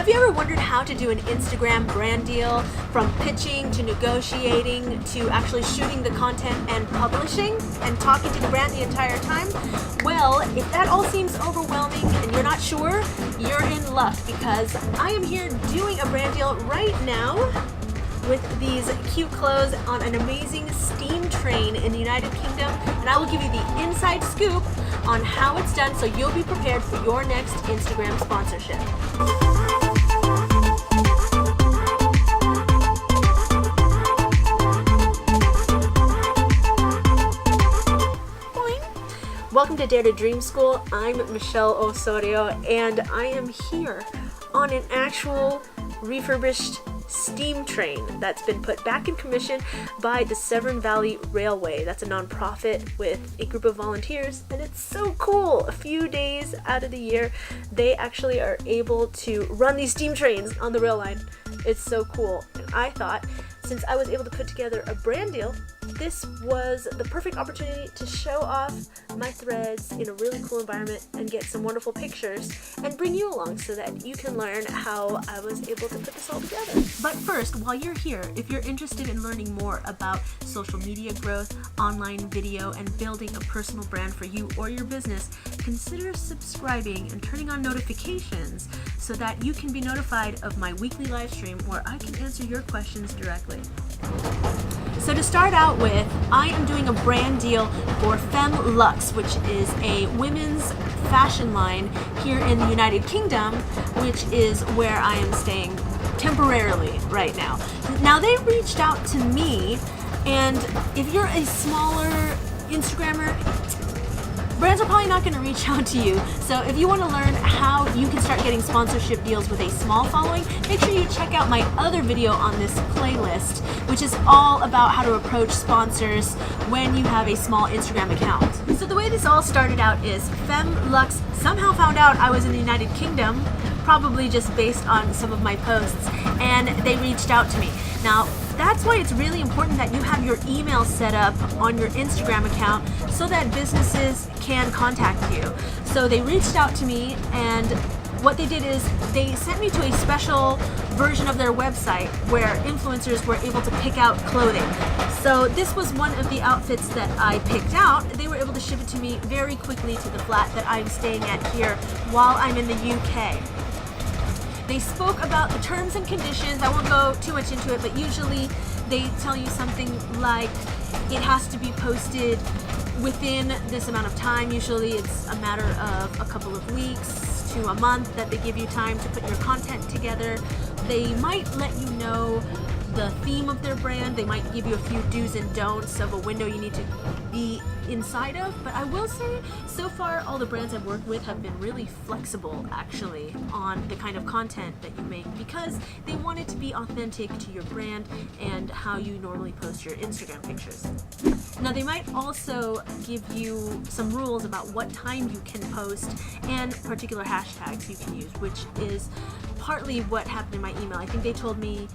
Have you ever wondered how to do an Instagram brand deal, from pitching to negotiating to actually shooting the content and publishing and talking to the brand the entire time? Well, if that all seems overwhelming and you're not sure, you're in luck, because I am here doing a brand deal right now with these cute clothes on an amazing steam train in the United Kingdom, and I will give you the inside scoop on how it's done so you'll be prepared for your next Instagram sponsorship. Welcome to Dare to Dream School. I'm Michelle Osorio, and I am here on an actual refurbished steam train that's been put back in commission by the Severn Valley Railway. That's a nonprofit with a group of volunteers, and it's so cool. A few days out of the year, they actually are able to run these steam trains on the rail line. It's so cool. And I thought, since I was able to put together a brand deal, this was the perfect opportunity to show off my threads in a really cool environment and get some wonderful pictures and bring you along so that you can learn how I was able to put this all together. But first, while you're here, if you're interested in learning more about social media growth, online video, and building a personal brand for you or your business, consider subscribing and turning on notifications so that you can be notified of my weekly live stream where I can answer your questions directly. So to start out with, I am doing a brand deal for Femme Luxe, which is a women's fashion line here in the United Kingdom, which is where I am staying temporarily right now. Now, they reached out to me, and if you're a smaller Instagrammer, brands are probably not going to reach out to you. So if you want to learn how you can start getting sponsorship deals with a small following, make sure you check out my other video on this playlist, which is all about how to approach sponsors when you have a small Instagram account. So the way this all started out is Femme Luxe somehow found out I was in the United Kingdom, probably just based on some of my posts, and they reached out to me. Now, that's why it's really important that you have your email set up on your Instagram account so that businesses can contact you. So they reached out to me, and what they did is they sent me to a special version of their website where influencers were able to pick out clothing. So this was one of the outfits that I picked out. They were able to ship it to me very quickly to the flat that I'm staying at here while I'm in the UK. They spoke about the terms and conditions. I won't go too much into it, but usually they tell you something like it has to be posted within this amount of time. Usually it's a matter of a couple of weeks to a month that they give you time to put your content together. They might let you know the theme of their brand. They might give you a few do's and don'ts of a window you need to be inside of, but I will say so far all the brands I've worked with have been really flexible actually on the kind of content that you make, because they want it to be authentic to your brand and how you normally post your Instagram pictures. Now, they might also give you some rules about what time you can post and particular hashtags you can use, which is partly what happened in my email. I think they told me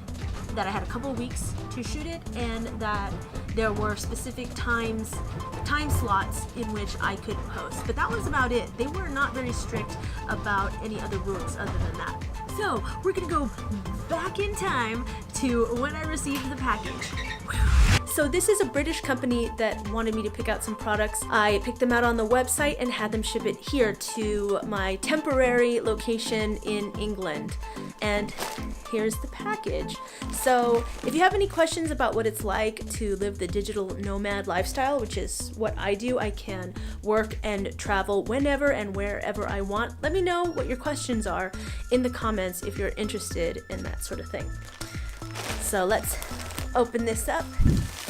that I had a couple of weeks to shoot it and that there were specific time slots in which I could post. But that was about it. They were not very strict about any other rules other than that. So we're gonna go back in time to when I received the package. So this is a British company that wanted me to pick out some products. I picked them out on the website and had them ship it here to my temporary location in England. And here's the package. So if you have any questions about what it's like to live the digital nomad lifestyle, which is what I do, I can work and travel whenever and wherever I want. Let me know what your questions are in the comments if you're interested in that sort of thing. So let's open this up.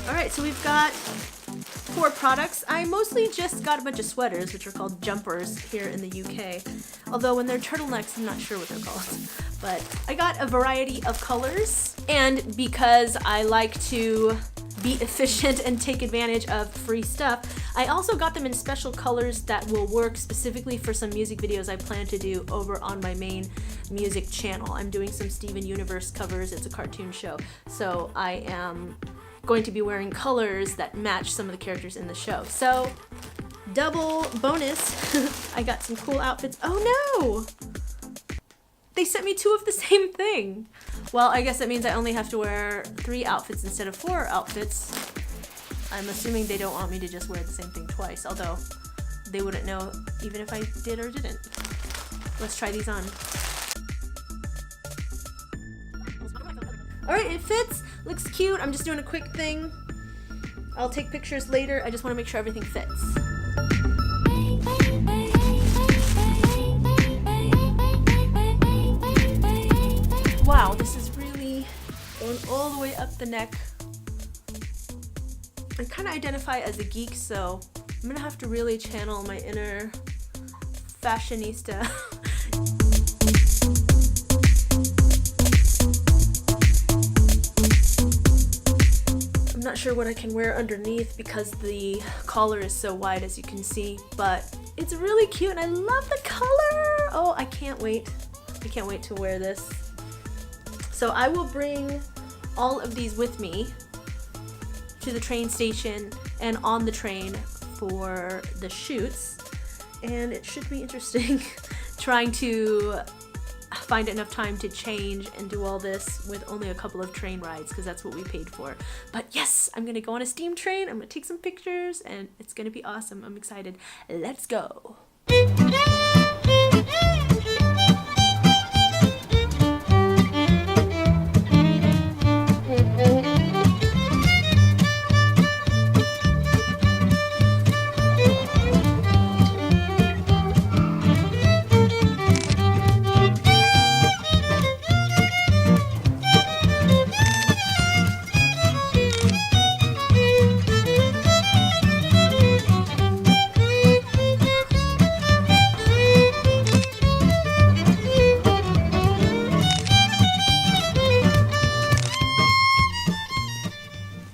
All right, so we've got 4 products. I mostly just got a bunch of sweaters, which are called jumpers here in the UK. Although when they're turtlenecks, I'm not sure what they're called. But I got a variety of colors, and because I like to be efficient and take advantage of free stuff, I also got them in special colors that will work specifically for some music videos I plan to do over on my main music channel. I'm doing some Steven Universe covers. It's a cartoon show. So I am going to be wearing colors that match some of the characters in the show. So double bonus, I got some cool outfits. Oh no! they sent me 2 of the same thing. Well, I guess that means I only have to wear 3 outfits instead of 4 outfits. I'm assuming they don't want me to just wear the same thing twice, although they wouldn't know even if I did or didn't. Let's try these on. Alright, it fits. Looks cute. I'm just doing a quick thing. I'll take pictures later. I just want to make sure everything fits. Wow, this is really going all the way up the neck. I kind of identify as a geek, so I'm gonna have to really channel my inner fashionista. I'm not sure what I can wear underneath because the collar is so wide, as you can see, but it's really cute and I love the color. Oh, I can't wait. I can't wait to wear this. So I will bring all of these with me to the train station and on the train for the shoots, and it should be interesting trying to find enough time to change and do all this with only a couple of train rides, because that's what we paid for. But yes, I'm gonna go on a steam train, I'm gonna take some pictures, and it's gonna be awesome. I'm excited. Let's go.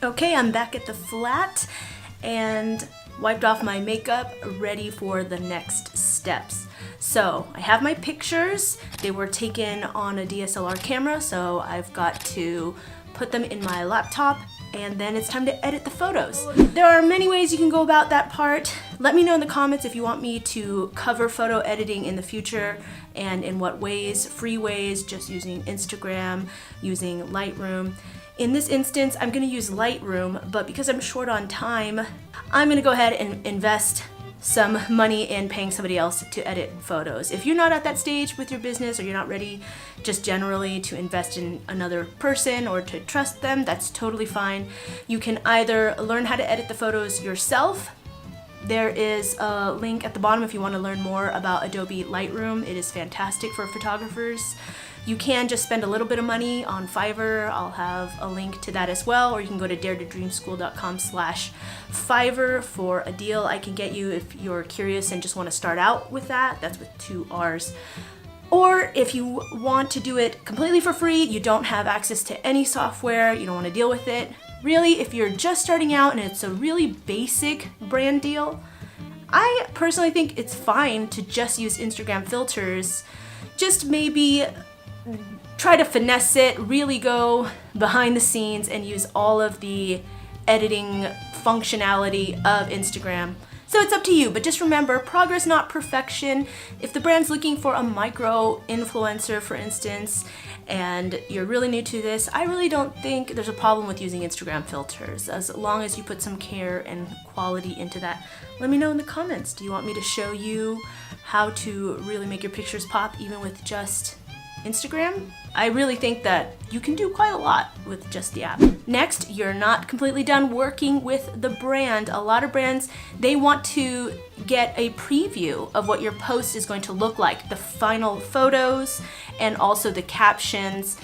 Okay, I'm back at the flat and wiped off my makeup, ready for the next steps. So I have my pictures. They were taken on a DSLR camera, so I've got to put them in my laptop, and then it's time to edit the photos. There are many ways you can go about that part. Let me know in the comments if you want me to cover photo editing in the future, and in what ways. Free ways, just using Instagram, using Lightroom. In this instance, I'm gonna use Lightroom, but because I'm short on time, I'm gonna go ahead and invest some money in paying somebody else to edit photos. If you're not at that stage with your business, or you're not ready just generally to invest in another person or to trust them, that's totally fine. You can either learn how to edit the photos yourself. There is a link at the bottom if you want to learn more about Adobe Lightroom. It is fantastic for photographers. You can just spend a little bit of money on Fiverr. I'll have a link to that as well, or you can go to daretodreamschool.com/Fiverr for a deal I can get you if you're curious and just want to start out with that. That's with 2 R's. Or if you want to do it completely for free, you don't have access to any software, you don't want to deal with it. Really, if you're just starting out and it's a really basic brand deal, I personally think it's fine to just use Instagram filters. Just maybe try to finesse it, really go behind the scenes and use all of the editing functionality of Instagram. So it's up to you, but just remember, progress, not perfection. If the brand's looking for a micro influencer, for instance, and you're really new to this, I really don't think there's a problem with using Instagram filters, as long as you put some care and quality into that. Let me know in the comments. Do you want me to show you how to really make your pictures pop even with just Instagram? I really think that you can do quite a lot with just the app. Next, you're not completely done working with the brand. A lot of brands, they want to get a preview of what your post is going to look like, the final photos and also the captions.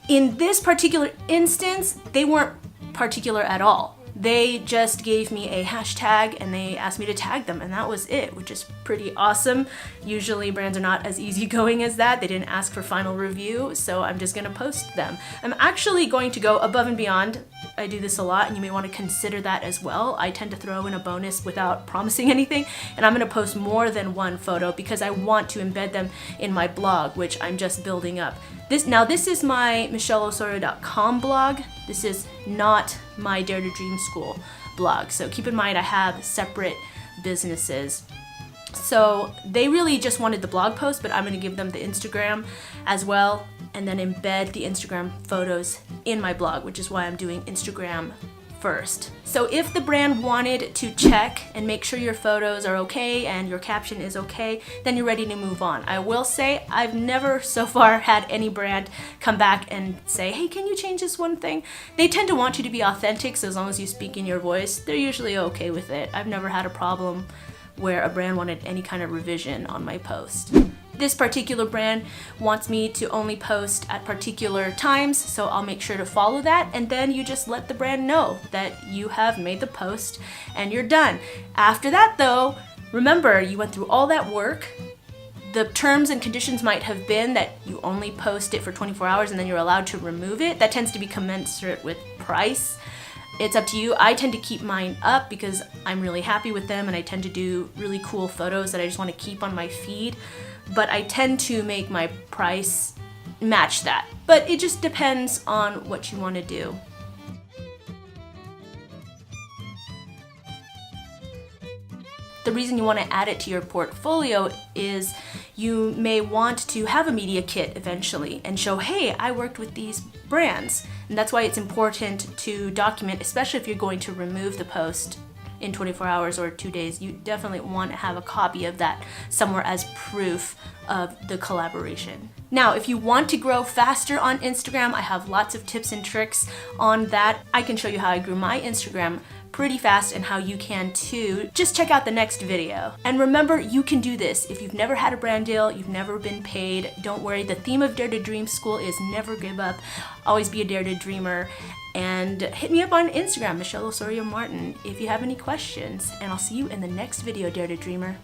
In this particular instance, they weren't particular at all. They just gave me a hashtag and they asked me to tag them, and that was it, which is pretty awesome. Usually brands are not as easygoing as that. They didn't ask for final review, so I'm just gonna post them. I'm actually going to go above and beyond. I do this a lot and you may want to consider that as well. I tend to throw in a bonus without promising anything, and I'm gonna post more than one photo because I want to embed them in my blog, which I'm just building up. This is my michelleosorio.com blog. This is not my Dare to Dream School blog. So keep in mind I have separate businesses. So they really just wanted the blog post, but I'm going to give them the Instagram as well, and then embed the Instagram photos in my blog, which is why I'm doing Instagram first. So if the brand wanted to check and make sure your photos are okay and your caption is okay, then you're ready to move on. I will say I've never so far had any brand come back and say, hey, can you change this one thing? They tend to want you to be authentic, so as long as you speak in your voice, they're usually okay with it. I've never had a problem where a brand wanted any kind of revision on my post. This particular brand wants me to only post at particular times, so I'll make sure to follow that, and then you just let the brand know that you have made the post and you're done. After that though, remember, you went through all that work. The terms and conditions might have been that you only post it for 24 hours and then you're allowed to remove it. That tends to be commensurate with price. It's up to you. I tend to keep mine up because I'm really happy with them and I tend to do really cool photos that I just want to keep on my feed. But I tend to make my price match that. But it just depends on what you want to do. The reason you want to add it to your portfolio is you may want to have a media kit eventually and show, hey, I worked with these brands. And that's why it's important to document, especially if you're going to remove the post in 24 hours or 2 days. You definitely want to have a copy of that somewhere as proof of the collaboration. Now, if you want to grow faster on Instagram, I have lots of tips and tricks on that. I can show you how I grew my Instagram pretty fast and how you can too. Just check out the next video. And remember, you can do this. If you've never had a brand deal, you've never been paid, don't worry. The theme of Dare to Dream School is never give up, always be a Dare to Dreamer. And hit me up on Instagram, Michelle Osorio Martin, if you have any questions. And I'll see you in the next video, Dare to Dreamer.